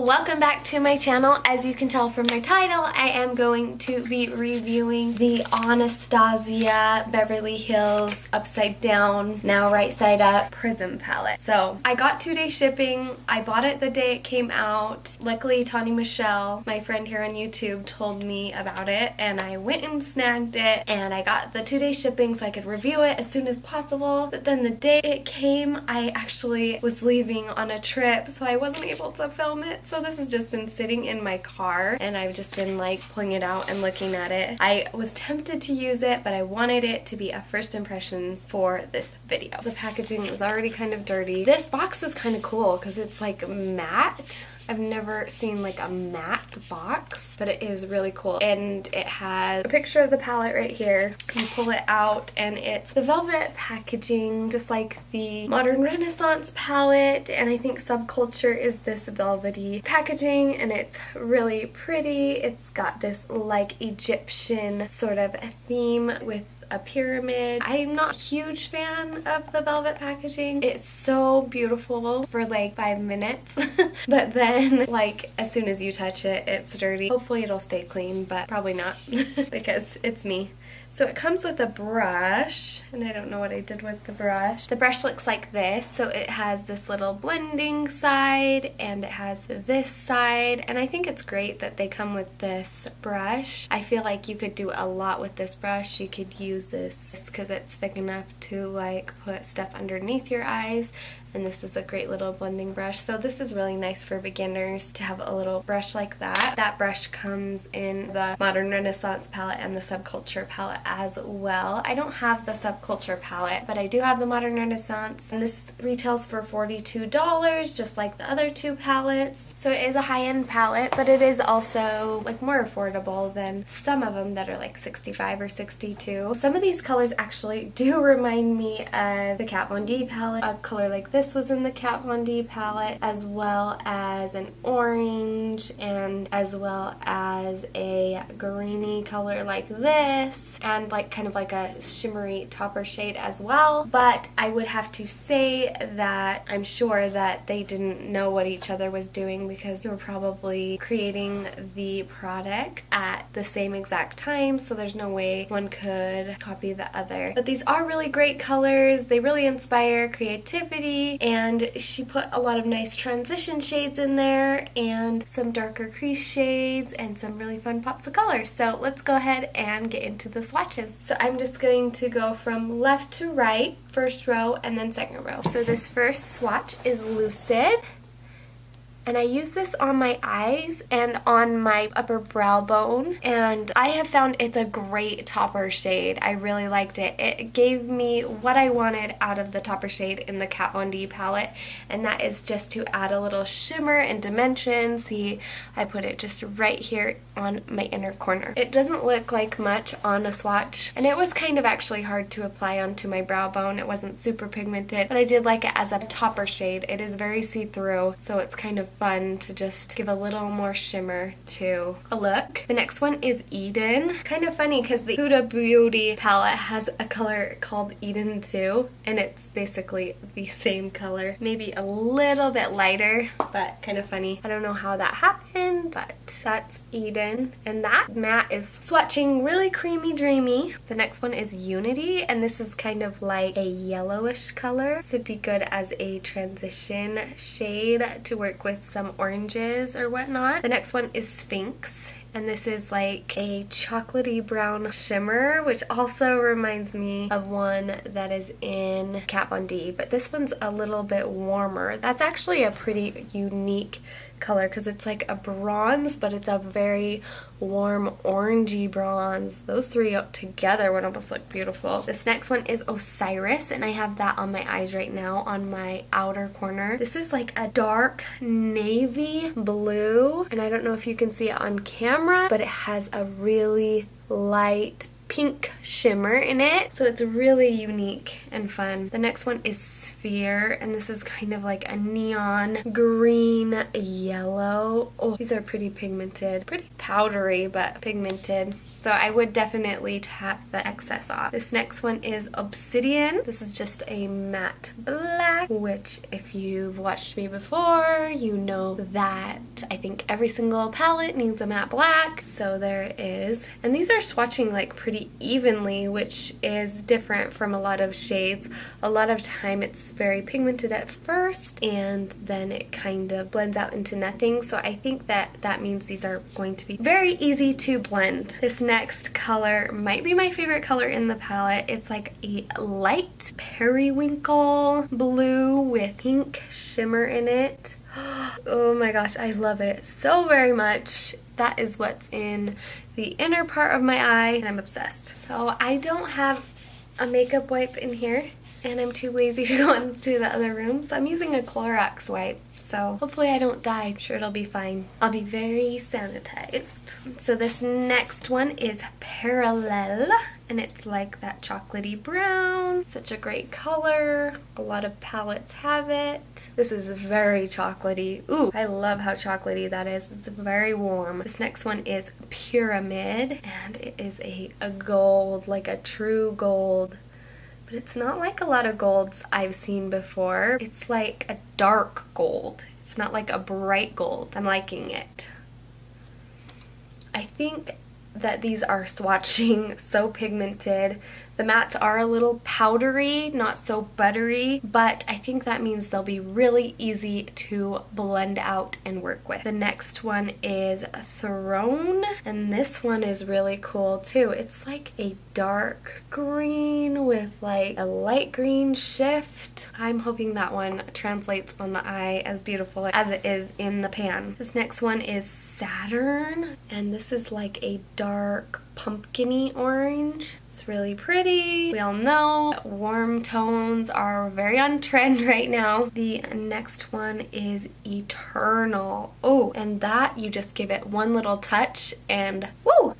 Welcome back to my channel. As you can tell from my title, I am going to be reviewing the Anastasia Beverly Hills upside down, now right side up Prism palette. So I got 2-day shipping. I bought it the day it came out. Luckily, Tonie Michelle, my friend here on YouTube, told me about it and I went and snagged it and I got the 2-day shipping so I could review it as soon as possible. But then the day it came, I actually was leaving on a trip, so I wasn't able to film it. So this has just been sitting in my car and I've just been like pulling it out and looking at it. I was tempted to use it, but I wanted it to be a first impressions for this video. The packaging is already kind of dirty. This box is kind of cool because it's like matte. I've never seen like a matte box, but it is really cool. And it has a picture of the palette right here. You pull it out and it's the velvet packaging, just like the Modern Renaissance palette. And I think Subculture is this velvety packaging and it's really pretty. It's got this like Egyptian sort of theme with a pyramid. I'm not a huge fan of the velvet packaging. It's so beautiful for like 5 minutes, but then like as soon as you touch it, it's dirty. Hopefully it'll stay clean, but probably not because it's me. So it comes with a brush, and I don't know what I did with the brush. The brush looks like this, so it has this little blending side, and it has this side, and I think it's great that they come with this brush. I feel like you could do a lot with this brush. You could use this because it's thick enough to like put stuff underneath your eyes, and this is a great little blending brush. So this is really nice for beginners to have a little brush like that. That brush comes in the Modern Renaissance palette and the Subculture palette as well. I don't have the Subculture palette, but I do have the Modern Renaissance, and this retails for $42, just like the other two palettes. So it is a high-end palette, but it is also like more affordable than some of them that are like $65 or $62. Some of these colors actually do remind me of the Kat Von D palette. A color like this was in the Kat Von D palette, as well as an orange, and as well as a greeny color like this, and like kind of like a shimmery topper shade as well. But I would have to say that I'm sure that they didn't know what each other was doing because they were probably creating the product at the same exact time, so there's no way one could copy the other. But these are really great colors. They really inspire creativity, and she put a lot of nice transition shades in there and some darker crease shades and some really fun pops of color. So let's go ahead and get into the swatches. So I'm just going to go from left to right, first row and then second row. So this first swatch is Lucid. And I use this on my eyes and on my upper brow bone, and I have found it's a great topper shade. I really liked it. It gave me what I wanted out of the topper shade in the Kat Von D palette, and that is just to add a little shimmer and dimension. See, I put it just right here on my inner corner. It doesn't look like much on a swatch, and it was kind of actually hard to apply onto my brow bone. It wasn't super pigmented, but I did like it as a topper shade. It is very see-through, so it's kind of fun to just give a little more shimmer to a look. The next one is Eden. Kind of funny because the Huda Beauty palette has a color called Eden too, and it's basically the same color. Maybe a little bit lighter, but kind of funny. I don't know how that happened, but that's Eden. And that matte is swatching really creamy dreamy. The next one is Unity, and this is kind of like a yellowish color. This would be good as a transition shade to work with some oranges or whatnot. The next one is Sphinx, and this is like a chocolatey brown shimmer, which also reminds me of one that is in Kat Von D, but this one's a little bit warmer. That's actually a pretty unique color because it's like a bronze, but it's a very warm orangey bronze. Those three together would almost look beautiful. This next one is Osiris, and I have that on my eyes right now on my outer corner. This is like a dark navy blue, and I don't know if you can see it on camera, but it has a really light pink shimmer in it, so it's really unique and fun. The next one is Sphere, and this is kind of like a neon green yellow. Oh, these are pretty pigmented, pretty powdery but pigmented. So I would definitely tap the excess off. This next one is Obsidian. This is just a matte black, which if you've watched me before, you know that I think every single palette needs a matte black. So there is. And these are swatching like pretty evenly, which is different from a lot of shades. A lot of time it's very pigmented at first and then it kind of blends out into nothing. So I think that means these are going to be very easy to blend. This next color might be my favorite color in the palette. It's like a light periwinkle blue with pink shimmer in it. Oh my gosh, I love it so very much. That is what's in the inner part of my eye and I'm obsessed. So I don't have a makeup wipe in here and I'm too lazy to go into the other room, so I'm using a Clorox wipe. So hopefully I don't die. I'm sure it'll be fine. I'll be very sanitized. So this next one is Parallel, and it's like that chocolatey brown. Such a great color. A lot of palettes have it. This is very chocolatey. Ooh, I love how chocolatey that is. It's very warm. This next one is Pyramid, and it is a gold, like a true gold. But it's not like a lot of golds I've seen before. It's like a dark gold. It's not like a bright gold. I'm liking it. I think that these are swatching so pigmented. The mattes are a little powdery, not so buttery, but I think that means they'll be really easy to blend out and work with. The next one is Throne, and this one is really cool too. It's like a dark green with like a light green shift. I'm hoping that one translates on the eye as beautiful as it is in the pan. This next one is Saturn, and this is like a dark pumpkin-y orange. It's really pretty. We all know warm tones are very on trend right now. The next one is Eternal. Oh, and that you just give it one little touch and woo!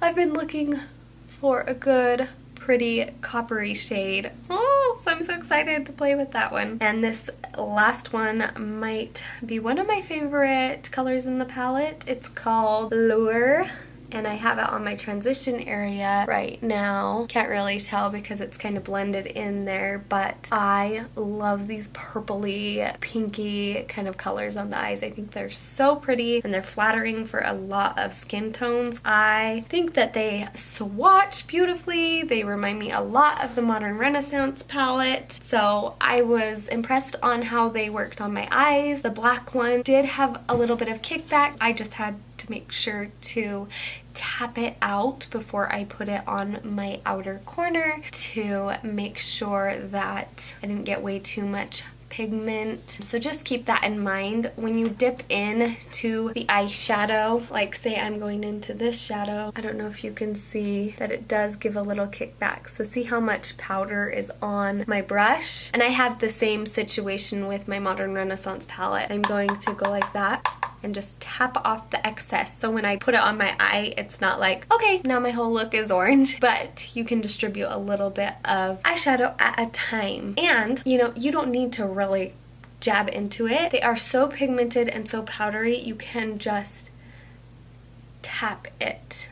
I've been looking for a good pretty coppery shade. Oh, so I'm so excited to play with that one. And this last one might be one of my favorite colors in the palette. It's called Lure, and I have it on my transition area right now. Can't really tell because it's kind of blended in there, but I love these purpley, pinky kind of colors on the eyes. I think they're so pretty and they're flattering for a lot of skin tones. I think that they swatch beautifully. They remind me a lot of the Modern Renaissance palette, so I was impressed on how they worked on my eyes. The black one did have a little bit of kickback. I just had to make sure to tap it out before I put it on my outer corner to make sure that I didn't get way too much pigment. So just keep that in mind when you dip in to the eyeshadow. Like say I'm going into this shadow. I don't know if you can see that it does give a little kickback. So see how much powder is on my brush? And I have the same situation with my Modern Renaissance palette. I'm going to go like that and just tap off the excess. So when I put it on my eye, it's not like, okay, now my whole look is orange, but you can distribute a little bit of eyeshadow at a time. And, you know, you don't need to really jab into it. They are so pigmented and so powdery, you can just tap it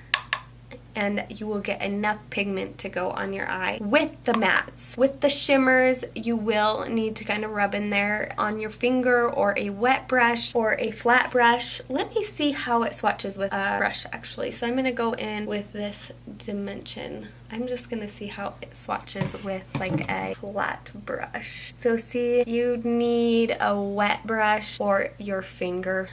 and you will get enough pigment to go on your eye. With the mattes, with the shimmers, you will need to kind of rub in there on your finger or a wet brush or a flat brush. Let me see how it swatches with a brush actually. So I'm gonna go in with this Dimension. I'm just gonna see how it swatches with like a flat brush. So see, you need a wet brush or your finger.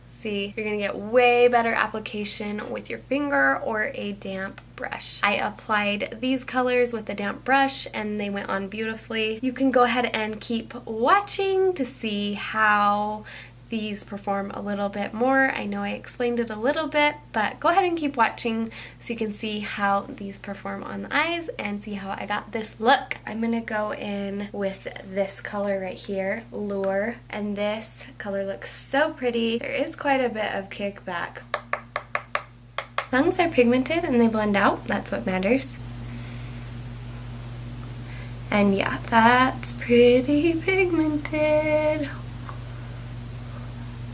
See, you're gonna get way better application with your finger or a damp brush. I applied these colors with a damp brush and they went on beautifully. You can go ahead and keep watching to see how these perform a little bit more. I know I explained it a little bit, but go ahead and keep watching so you can see how these perform on the eyes and see how I got this look. I'm gonna go in with this color right here, Lure, and this color looks so pretty. There is quite a bit of kickback. As long as they're pigmented and they blend out, that's what matters. And yeah, that's pretty pigmented.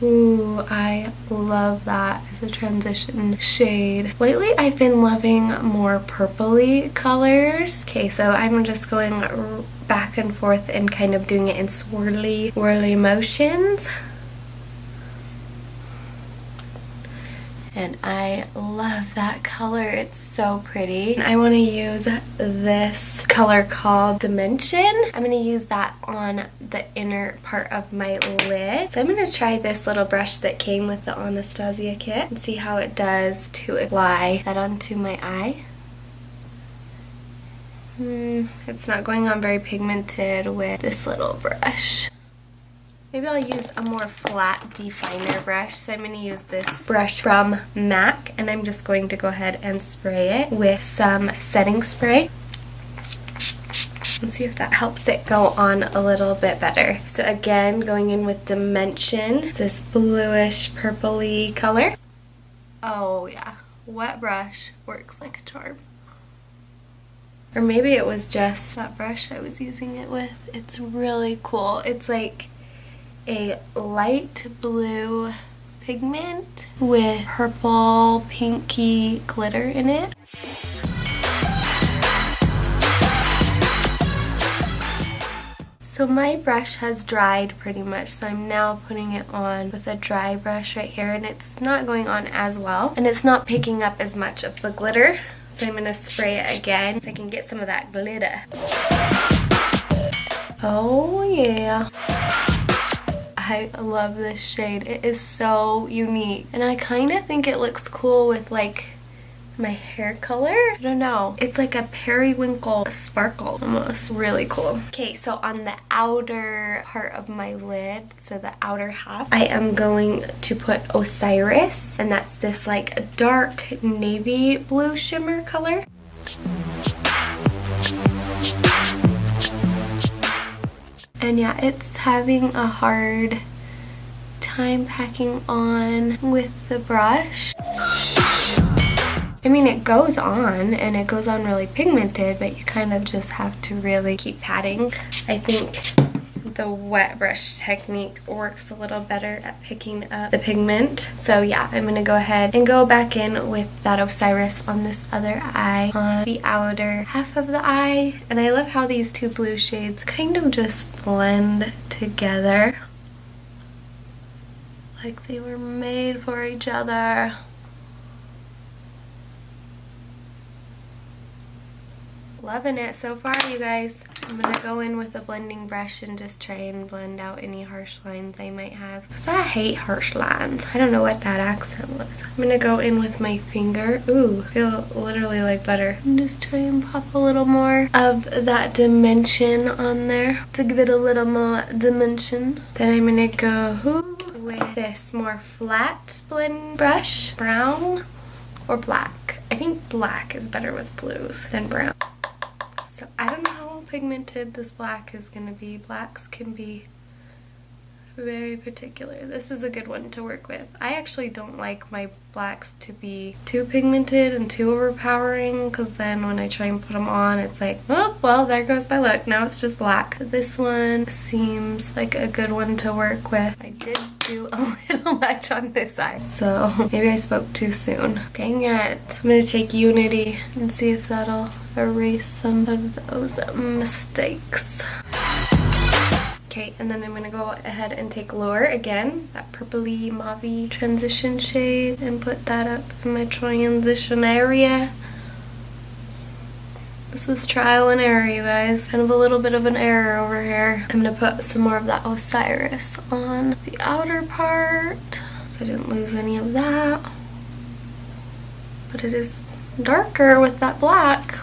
Ooh, I love that as a transition shade. Lately, I've been loving more purpley colors. Okay, so I'm just going back and forth and kind of doing it in swirly, whirly motions. And I love that color. It's so pretty. I want to use this color called Dimension. I'm going to use that on the inner part of my lid. So I'm going to try this little brush that came with the Anastasia kit and see how it does to apply that onto my eye. It's not going on very pigmented with this little brush. Maybe I'll use a more flat definer brush. So I'm going to use this brush from MAC, and I'm just going to go ahead and spray it with some setting spray. And see if that helps it go on a little bit better. So again, going in with Dimension, this bluish purpley color. Oh yeah, wet brush works like a charm. Or maybe it was just that brush I was using it with. It's really cool. It's like a light blue pigment with purple pinky glitter in it. So my brush has dried pretty much, so I'm now putting it on with a dry brush right here, and it's not going on as well, and it's not picking up as much of the glitter, so I'm going to spray it again so I can get some of that glitter. Oh yeah. I love this shade. It is so unique. And I kind of think it looks cool with like my hair color. I don't know. It's like a periwinkle sparkle almost. Really cool. Okay, so on the outer part of my lid, so the outer half, I am going to put Osiris. And that's this like dark navy blue shimmer color. And yeah, it's having a hard time packing on with the brush. I mean, it goes on, and it goes on really pigmented, but you kind of just have to really keep patting. I think the wet brush technique works a little better at picking up the pigment. So yeah, I'm gonna go ahead and go back in with that Osiris on this other eye, on the outer half of the eye. And I love how these two blue shades kind of just blend together like they were made for each other. Loving it so far, you guys. I'm going to go in with a blending brush and just try and blend out any harsh lines I might have. Because I hate harsh lines. I don't know what that accent was. I'm going to go in with my finger. Ooh, I feel literally like butter. And just try and pop a little more of that dimension on there to give it a little more dimension. Then I'm going to go with this more flat blend brush. Brown or black. I think black is better with blues than brown. So I don't know how pigmented this black is going to be. Blacks can be very particular. This is a good one to work with. I actually don't like my blacks to be too pigmented and too overpowering, because then when I try and put them on, it's like, oh, well, there goes my look. Now it's just black. This one seems like a good one to work with. I did do a little much on this eye, so maybe I spoke too soon. Dang it. I'm going to take Unity and see if that'll erase some of those mistakes. Okay, and then I'm going to go ahead and take Lure again, that purpley mauve transition shade, and put that up in my transition area. This was trial and error, you guys. Kind of a little bit of an error over here. I'm going to put some more of that Osiris on the outer part, so I didn't lose any of that. But it is darker with that black.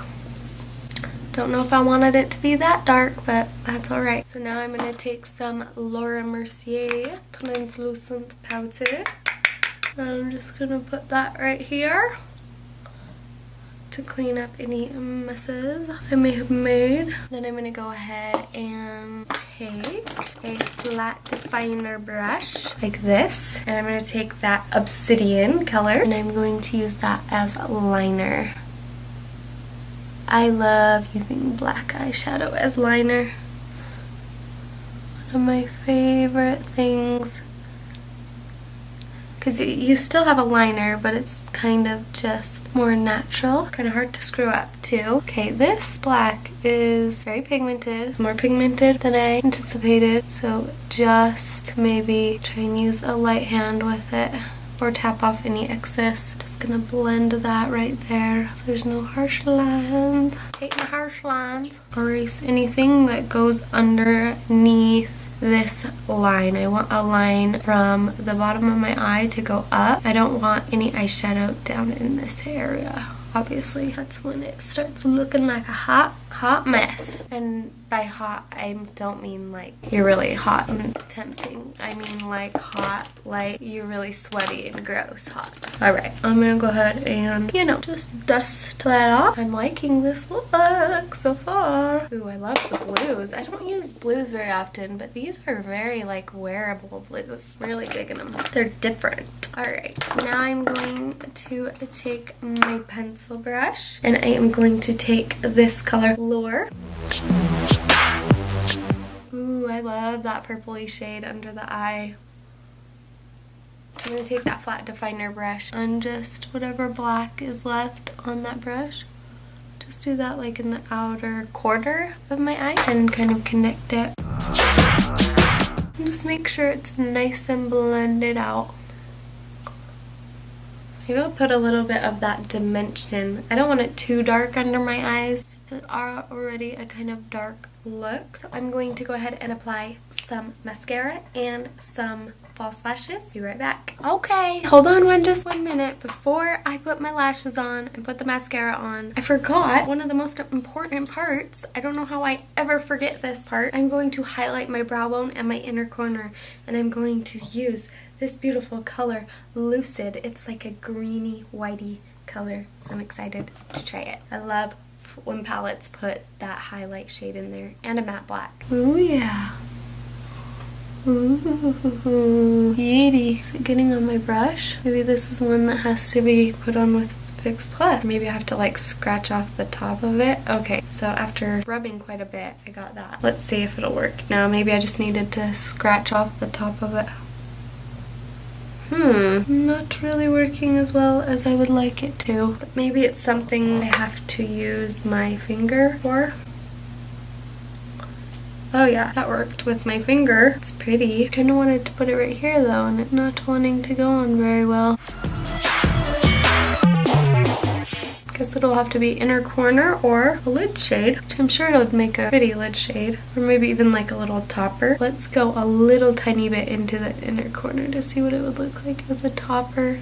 Don't know if I wanted it to be that dark, but that's alright. So now I'm going to take some Laura Mercier translucent powder. I'm just going to put that right here to clean up any messes I may have made. Then I'm going to go ahead and take a flat definer brush like this. And I'm going to take that obsidian color, and I'm going to use that as a liner. I love using black eyeshadow as liner. One of my favorite things because you still have a liner, but it's kind of just more natural. Kind of hard to screw up too. Okay, this black is very pigmented. It's more pigmented than I anticipated, so just maybe try and use a light hand with it or tap off any excess. Just gonna blend that right there so there's no harsh lines. Hate my harsh lines. Erase anything that goes underneath this line. I want a line from the bottom of my eye to go up. I don't want any eyeshadow down in this area. Obviously, that's when it starts looking like a hot mess. And by hot, I don't mean like you're really hot and tempting. I mean like hot, like you're really sweaty and gross hot. Alright, I'm gonna go ahead and, you know, just dust that off. I'm liking this look so far. Ooh, I love the blues. I don't use blues very often, but these are very like wearable blues. Really digging them. They're different. Alright, now I'm going to take my pencil brush and I am going to take this color Lure. Ooh, I love that purpley shade under the eye. I'm going to take that flat definer brush and just whatever black is left on that brush, just do that like in the outer quarter of my eye and kind of connect it. And just make sure it's nice and blended out. Maybe I'll put a little bit of that dimension. I don't want it too dark under my eyes. It's already a kind of dark look. So I'm going to go ahead and apply some mascara and some false lashes. Be right back. Okay, hold on just 1 minute before I put my lashes on and put the mascara on. I forgot one of the most important parts. I don't know how I ever forget this part. I'm going to highlight my brow bone and my inner corner, and I'm going to use this beautiful color, Lucid. It's like a greeny, whitey color, so I'm excited to try it. I love when palettes put that highlight shade in there, and a matte black. Ooh, yeah. Ooh, yee. Is it getting on my brush? Maybe this is one that has to be put on with Fix Plus. Maybe I have to like scratch off the top of it. Okay, so after rubbing quite a bit, I got that. Let's see if it'll work. Now maybe I just needed to scratch off the top of it. Not really working as well as I would like it to. But maybe it's something I have to use my finger for. Oh yeah, that worked with my finger. It's pretty. I kind of wanted to put it right here though, and it not wanting to go on very well. Guess it'll have to be inner corner or a lid shade, which I'm sure it would make a pretty lid shade, or maybe even like a little topper. Let's go a little tiny bit into the inner corner to see what it would look like as a topper.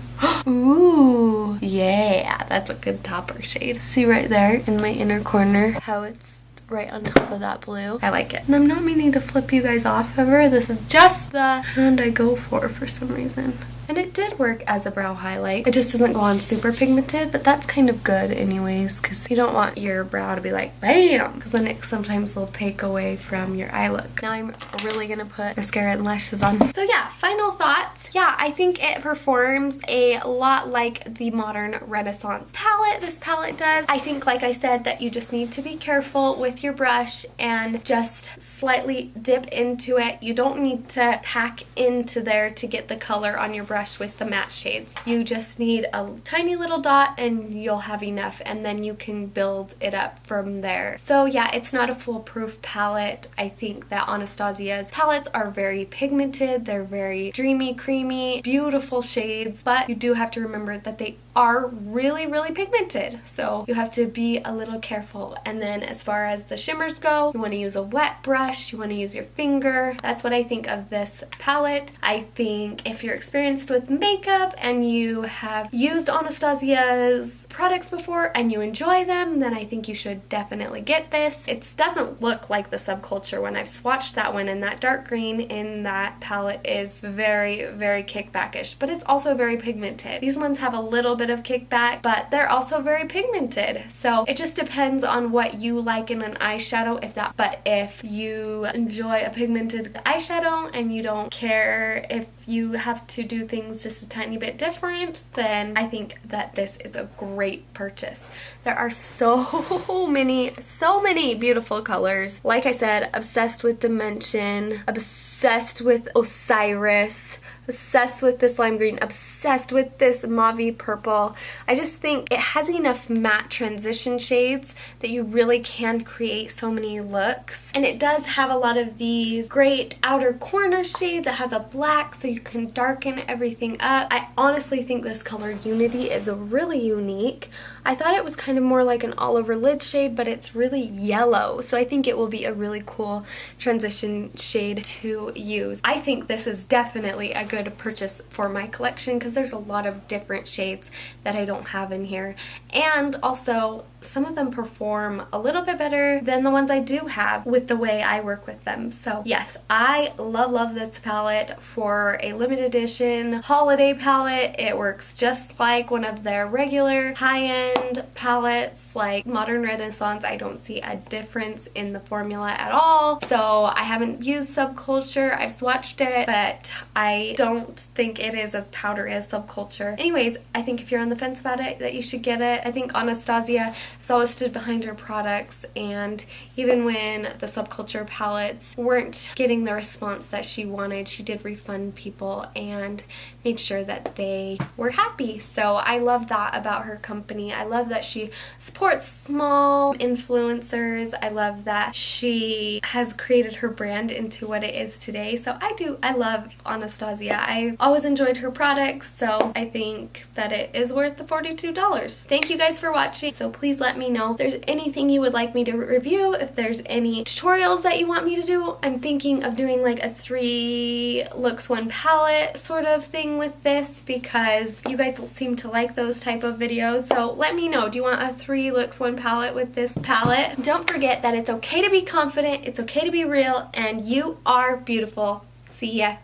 Ooh, yeah, that's a good topper shade. See right there in my inner corner how it's right on top of that blue. I like it. And I'm not meaning to flip you guys off ever. This is just the hand I go for some reason. And it did work as a brow highlight. It just doesn't go on super pigmented, but that's kind of good anyways, because you don't want your brow to be like bam, because then it sometimes will take away from your eye look. Now I'm really gonna put mascara and lashes on. So yeah, final thoughts. Yeah, I think it performs a lot like the Modern Renaissance palette. This palette does. I think, like I said, that you just need to be careful with your brush and just slightly dip into it. You don't need to pack into there to get the color on your brush with the matte shades. You just need a tiny little dot and you'll have enough, and then you can build it up from there. So yeah, it's not a foolproof palette. I think that Anastasia's palettes are very pigmented. They're very dreamy, creamy, beautiful shades, but you do have to remember that they are really, really pigmented. So you have to be a little careful. And then as far as the shimmers go, you want to use a wet brush, you want to use your finger. That's what I think of this palette. I think if you're experienced with makeup and you have used Anastasia's products before and you enjoy them, then I think you should definitely get this. It doesn't look like the Subculture one. I've swatched that one, and that dark green in that palette is very, very kickbackish, but it's also very pigmented. These ones have a little bit of kickback, but they're also very pigmented. So it just depends on what you like in an eyeshadow. But if you enjoy a pigmented eyeshadow and you don't care if you have to do things just a tiny bit different, then I think that this is a great purchase. There are so many beautiful colors. Like I said, obsessed with Dimension, obsessed with Osiris, Obsessed with this lime green, obsessed with this mauve purple. I just think it has enough matte transition shades that you really can create so many looks. And it does have a lot of these great outer corner shades. It has a black so you can darken everything up. I honestly think this color Unity is really unique. I thought it was kind of more like an all over lid shade, but it's really yellow, so I think it will be a really cool transition shade to use. I think this is definitely a good purchase for my collection because there's a lot of different shades that I don't have in here, and also some of them perform a little bit better than the ones I do have with the way I work with them. So yes, I love this palette for a limited edition holiday palette. It works just like one of their regular high-end palettes like Modern Renaissance. I don't see a difference in the formula at all. So I haven't used Subculture. I've swatched it, but I don't think it is as powdery as Subculture. Anyways, I think if you're on the fence about it, that you should get it. I think Anastasia has always stood behind her products, and even when the Subculture palettes weren't getting the response that she wanted, she did refund people and made sure that they were happy. So I love that about her company. I love that she supports small influencers. I love that she has created her brand into what it is today. So I love Anastasia. I've always enjoyed her products, so I think that it is worth the $42. Thank you guys for watching. So please let me know if there's anything you would like me to review, if there's any tutorials that you want me to do. I'm thinking of doing like a 3 looks 1 palette sort of thing with this because you guys seem to like those type of videos. So let me know, do you want a 3 looks 1 palette with this palette? Don't forget that it's okay to be confident, it's okay to be real, and you are beautiful. See ya.